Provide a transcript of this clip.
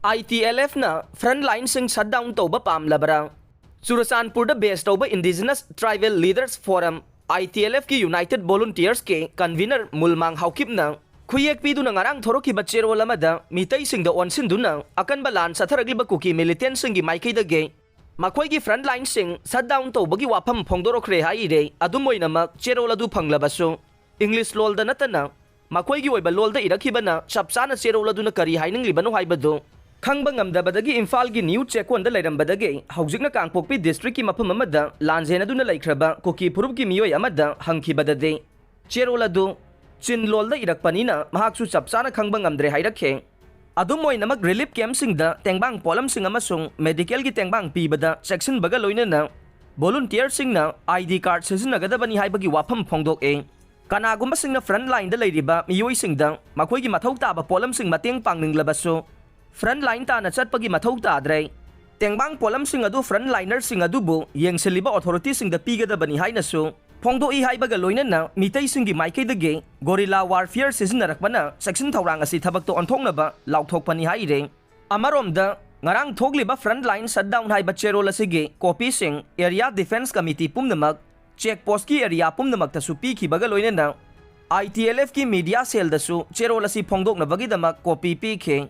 ITLF na Frontline sing shutdown Touba Pamlabra. Churachandpur base Touba Indigenous Tribal Leaders Forum ITLF ki United Volunteers ke convener Mulmang Haukip na khuyek pidu na ngarang thoroki bachero lamada mitai sing da onsin duna akan balan satharagli bakuki militant sing gi maikai da ge makhoi gi Frontline sing shutdown Touba gi wafam phongdoro khre hai re adumoi namak chero ladu phanglabasu English lol da natana makhoi gi oiba lol da irakhibana chapsana chero ladu na kari haining libanu haibadu Khangba ngamdabadagi Imphal gi new checkpoint da lairambadagi haujikna Kangpokpi district ki mafam amada lanjena duna laikhraba koki phurup ki miyoi amada hangkhibadade cheroladu chin lol da irakpanina mahaksu chapsana khangba ngamdre hairakhe adumoi namak relief camp sing da tengbang polam sing amasung medical gi tengbang pibada section baga loinana volunteer sing na ID card siznagadabani haibagi wafam phongdok e kanagumba sing na Frontline da leiriba miyoi sing da makhoi gi mathau taba polam sing mateng pangninglabasu Frontline ta na chatpagi mathau tadre tengbang polam sing adu frontliner sing adu bu yengseliba authority sing da pigada bani haina su phongdo I haibaga loinana mitai sing gi maikai dage gorilla warfare siznarakbana section thorang asi thabak to onthongnaba lauthokpani haire amarom da ngarang thogliba Frontline shutdown haiba cherol asigi copy sing area defense committee pumnamak checkpost ki area pumnamak ta su pi khibaga loinana ITLF ki media cell da su cherol asi phongdok na bagi damak copy pi khe